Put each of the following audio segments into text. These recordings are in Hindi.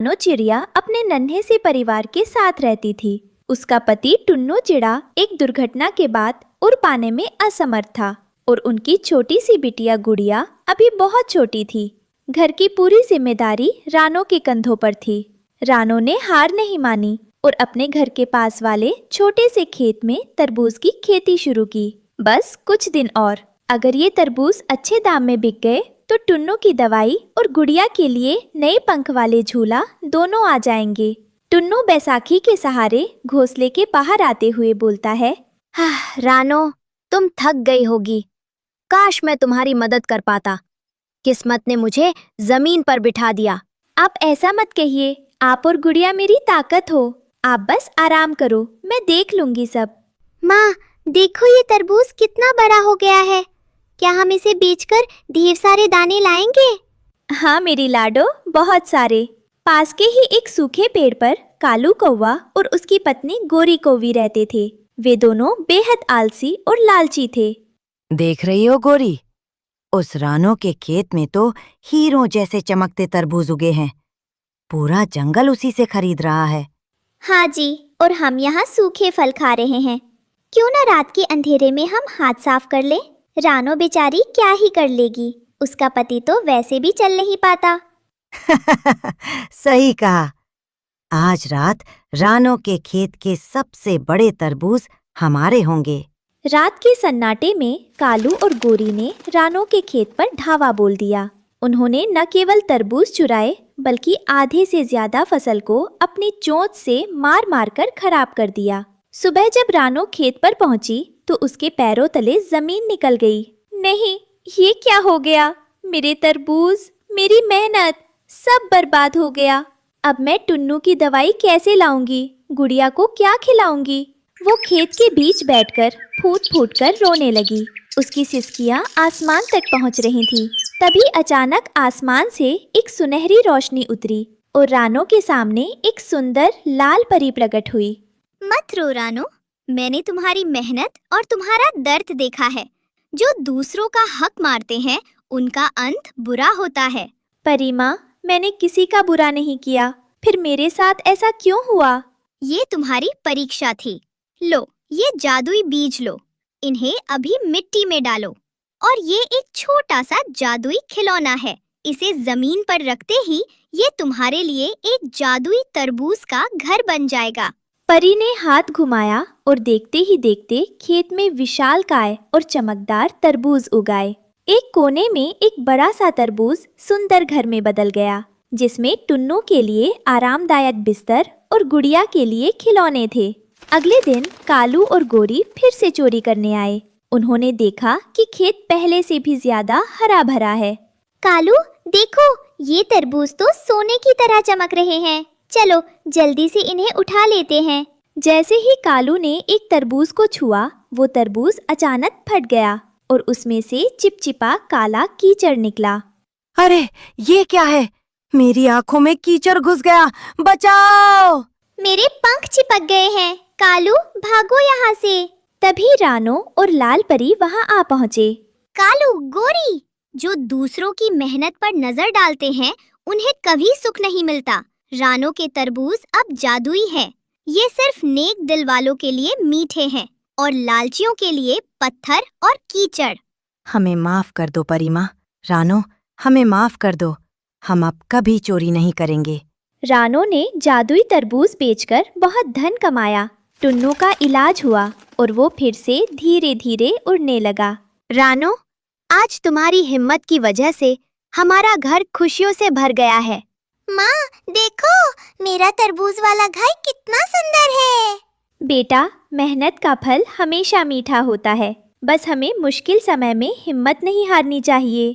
टुन्नो चिड़िया अपने नन्हे से परिवार के साथ रहती थी। उसका पति टुन्नो चिड़ा एक दुर्घटना के बाद उड़ पाने में असमर्थ था और उनकी छोटी सी बिटिया गुड़िया अभी बहुत छोटी थी। घर की पूरी जिम्मेदारी रानो के कंधों पर थी। रानो ने हार नहीं मानी और अपने घर के पास वाले छोटे से खेत में तरबूज की खेती शुरू की। बस कुछ दिन और, अगर ये तरबूज अच्छे दाम में बिक गए तो टुन्नो की दवाई और गुड़िया के लिए नए पंख वाले झूला दोनों आ जाएंगे। टुन्नो बैसाखी के सहारे घोंसले के बाहर आते हुए बोलता है, रानो, तुम थक गई होगी। काश मैं तुम्हारी मदद कर पाता। किस्मत ने मुझे जमीन पर बिठा दिया। आप ऐसा मत कहिए, आप और गुड़िया मेरी ताकत हो। आप बस आराम करो, मैं देख लूंगी सब। माँ, देखो ये तरबूज कितना बड़ा हो गया है। क्या हम इसे बेचकर ढेर सारे दाने लाएंगे? हाँ मेरी लाडो, बहुत सारे। पास के ही एक सूखे पेड़ पर कालू कौवा और उसकी पत्नी गोरी कौवी रहते थे। वे दोनों बेहद आलसी और लालची थे। देख रही हो गोरी, उस रानो के खेत में तो हीरों जैसे चमकते तरबूज उगे हैं। पूरा जंगल उसी से खरीद रहा है। हाँ जी, और हम यहाँ सूखे फल खा रहे हैं। क्यों ना रात के अंधेरे में हम हाथ साफ कर लें? रानो बेचारी क्या ही कर लेगी, उसका पति तो वैसे भी चल नहीं पाता। सही कहा। आज रात रानो के खेत के सबसे बड़े तरबूज हमारे होंगे। रात के सन्नाटे में कालू और गोरी ने रानो के खेत पर धावा बोल दिया। उन्होंने न केवल तरबूज चुराए बल्कि आधे से ज्यादा फसल को अपनी चोंच से मार मार कर खराब कर दिया। सुबह जब रानो खेत पर पहुंची तो उसके पैरों तले जमीन निकल गई। नहीं, ये क्या हो गया? मेरे तरबूज, मेरी मेहनत, सब बर्बाद हो गया। अब मैं टुन्नू की दवाई कैसे लाऊंगी? गुड़िया को क्या खिलाऊंगी? वो खेत के बीच बैठकर फूट फूट कर रोने लगी। उसकी सिसकियां आसमान तक पहुंच रही थीं। तभी अचानक आसमान से एक सुनहरी रोशनी उतरी और रानो के सामने एक सुंदर लाल परी प्रकट हुई। मत रो रानो, मैंने तुम्हारी मेहनत और तुम्हारा दर्द देखा है। जो दूसरों का हक मारते हैं उनका अंत बुरा होता है। परी माँ, मैंने किसी का बुरा नहीं किया, फिर मेरे साथ ऐसा क्यों हुआ? ये तुम्हारी परीक्षा थी। लो, ये जादुई बीज लो, इन्हें अभी मिट्टी में डालो और ये एक छोटा सा जादुई खिलौना है। इसे जमीन पर रखते ही ये तुम्हारे लिए एक जादुई तरबूज का घर बन जाएगा। परी ने हाथ घुमाया और देखते ही देखते खेत में विशालकाय और चमकदार तरबूज उगाए। एक कोने में एक बड़ा सा तरबूज सुंदर घर में बदल गया, जिसमें टुन्नू के लिए आरामदायक बिस्तर और गुड़िया के लिए खिलौने थे। अगले दिन कालू और गोरी फिर से चोरी करने आए। उन्होंने देखा कि खेत पहले से भी ज्यादा हरा भरा है। कालू, देखो, ये तरबूज तो सोने की तरह चमक रहे हैं। चलो जल्दी से इन्हें उठा लेते हैं। जैसे ही कालू ने एक तरबूज को छुआ, वो तरबूज अचानक फट गया और उसमें से चिपचिपा काला कीचड़ निकला। अरे, ये क्या है? मेरी आंखों में कीचड़ घुस गया। बचाओ! मेरे पंख चिपक गए हैं। कालू, भागो यहाँ से। तभी रानो और लाल परी वहाँ आ पहुँचे। कालू, गोरी, जो दूसरों की मेहनत पर नजर डालते हैं उन्हें कभी सुख नहीं मिलता। रानो के तरबूज अब जादुई हैं। ये सिर्फ नेक दिल वालों के लिए मीठे हैं और लालचियों के लिए पत्थर और कीचड़। हमें माफ कर दो परी माँ। रानो, हमें माफ कर दो। हम अब कभी चोरी नहीं करेंगे। रानो ने जादुई तरबूज बेचकर बहुत धन कमाया। टुन्नू का इलाज हुआ और वो फिर से धीरे धीरे उड़ने लगा। रानो, आज तुम्हारी हिम्मत की वजह से हमारा घर खुशियों से भर गया है। माँ, देखो, मेरा तरबूज वाला घर कितना सुंदर है। बेटा, मेहनत का फल हमेशा मीठा होता है। बस हमें मुश्किल समय में हिम्मत नहीं हारनी चाहिए।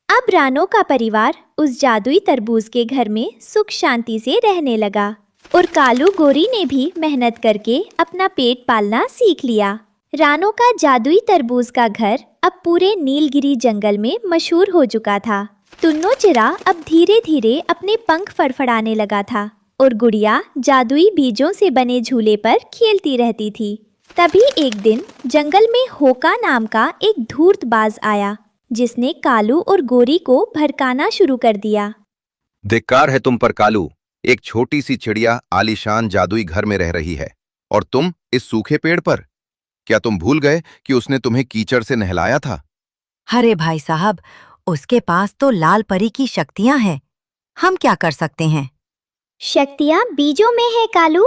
अब रानो का परिवार उस जादुई तरबूज के घर में सुख शांति से रहने लगा और कालू गोरी ने भी मेहनत करके अपना पेट पालना सीख लिया। रानो का जादुई तरबूज का घर अब पूरे नीलगिरी जंगल में मशहूर हो चुका था। टुन्नो चिड़ा अब धीरे धीरे अपने पंख फड़फड़ाने लगा था और गुड़िया जादुई बीजों से बने झूले पर खेलती रहती थी। तभी एक दिन जंगल में होका नाम का एक धूर्तबाज आया, जिसने कालू और गोरी को भड़काना शुरू कर दिया। धिक्कार है तुम पर कालू, एक छोटी सी चिड़िया आलीशान जादुई घर में रह रही है और तुम इस सूखे पेड़ पर। क्या तुम भूल गए कि उसने तुम्हें कीचड़ से नहलाया था? अरे भाई साहब, उसके पास तो लाल परी की शक्तियां हैं। हम क्या कर सकते हैं? शक्तियाँ बीजों में है कालू।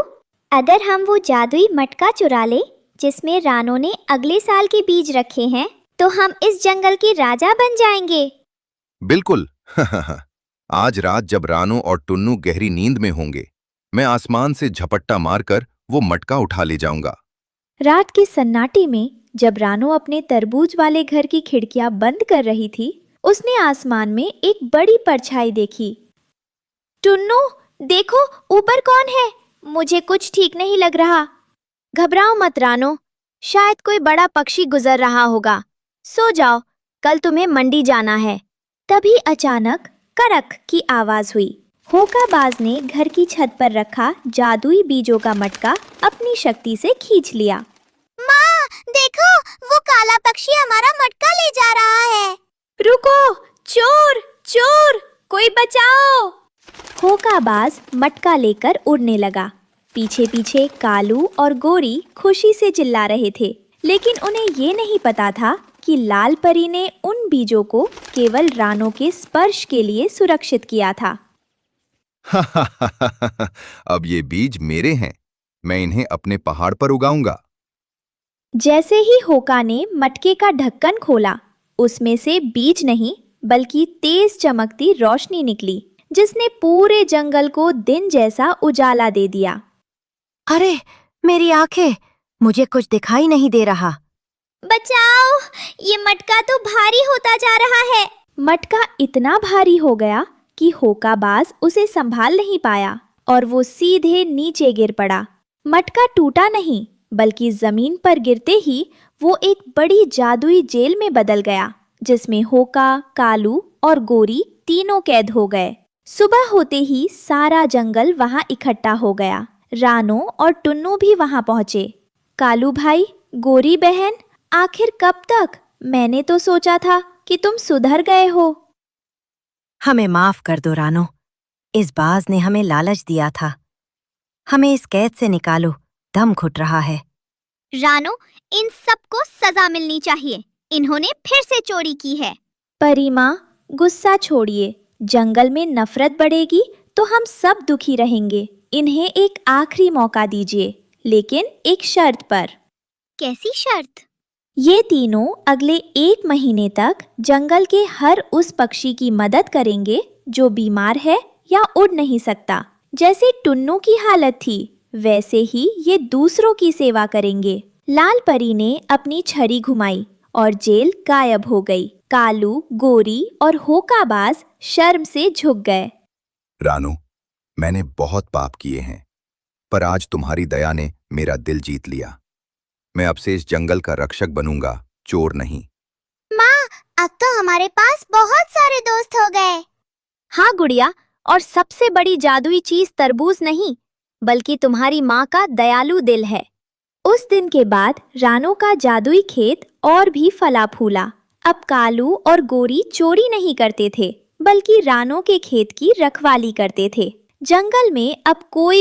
अगर हम वो जादुई मटका चुरा ले जिसमें रानो ने अगले साल के बीज रखे हैं, तो हम इस जंगल के राजा बन जाएंगे। बिल्कुल। आज रात जब रानो और टुन्नू गहरी नींद में होंगे, मैं आसमान से झपट्टा मारकर वो मटका उठा ले जाऊंगा। रात के सन्नाटे में जब रानो अपने तरबूज वाले घर की खिड़कियां बंद कर रही थी, उसने आसमान में एक बड़ी परछाई देखी। टुन्नू, देखो ऊपर कौन है? मुझे कुछ ठीक नहीं लग रहा। घबराओ मत रानो, शायद कोई बड़ा पक्षी गुजर रहा होगा। सो जाओ, कल तुम्हें मंडी जाना है। तभी अचानक करक की आवाज हुई। होकाबाज ने घर की छत पर रखा जादुई बीजों का मटका अपनी शक्ति से खींच लिया। माँ, देखो, वो काला पक्षी हमारा मटका ले जा रहा है। रुको, चोर चोर, कोई बचाओ! होकाबाज मटका लेकर उड़ने लगा। पीछे पीछे कालू और गोरी खुशी से चिल्ला रहे थे, लेकिन उन्हें ये नहीं पता था कि लाल परी ने उन बीजों को केवल रानो के स्पर्श के लिए सुरक्षित किया था। अब ये बीज मेरे हैं, मैं इन्हें अपने पहाड़ पर उगाऊंगा। जैसे ही होका ने मटके का ढक्कन खोला, उसमें से बीज नहीं बल्कि तेज चमकती रोशनी निकली, जिसने पूरे जंगल को दिन जैसा उजाला दे दिया। अरे मेरी आंखें, मुझे कुछ दिखाई नहीं दे रहा। बचाओ, ये मटका तो भारी होता जा रहा है। मटका इतना भारी हो गया कि होकाबाज उसे संभाल नहीं पाया और वो सीधे नीचे गिर पड़ा। मटका टूटा नहीं, बल्कि जमीन पर गिरते ही वो एक बड़ी जादुई जेल में बदल गया, जिसमें होका, कालू और गोरी तीनों कैद हो गए। सुबह होते ही सारा जंगल वहां इकट्ठा हो गया। रानो और टुन्नू भी वहां पहुंचे। कालू भाई, गोरी बहन, आखिर कब तक? मैंने तो सोचा था कि तुम सुधर गए हो। हमें माफ कर दो रानो, इस बाज ने हमें लालच दिया था। हमें इस कैद से निकालो, दम घुट रहा है। रानो, इन सबको सजा मिलनी चाहिए। इन्होंने फिर से चोरी की है। परी माँ, गुस्सा छोड़िए। जंगल में नफरत बढ़ेगी तो हम सब दुखी रहेंगे। इन्हें एक आखिरी मौका दीजिए, लेकिन एक शर्त पर। कैसी शर्त? ये तीनों अगले 1 महीने तक जंगल के हर उस पक्षी की मदद करेंगे जो बीमार है या उड़ नहीं सकता। जैसे टुन्नू की हालत थी, वैसे ही ये दूसरों की सेवा करेंगे। लाल परी ने अपनी छड़ी घुमाई और जेल गायब हो गई। कालू, गोरी और होकाबाज शर्म से झुक गए। रानो, मैंने बहुत पाप किए हैं, पर आज तुम्हारी दया ने मेरा दिल जीत लिया। मैं अब से इस जंगल का रक्षक बनूंगा, चोर नहीं। माँ, अब तो हमारे पास बहुत सारे दोस्त हो गए। हाँ गुड़िया, और सबसे बड़ी जादुई चीज तरबूज नहीं, बल्कि तुम्हारी माँ का दयालु दिल है। उस दिन के बाद रानो का जादुई खेत और भी फला फूला। अब कालू और गोरी चोरी नहीं करते थे, बल्कि रानो के खेत की रखवाली करते थे। जंगल में अब कोई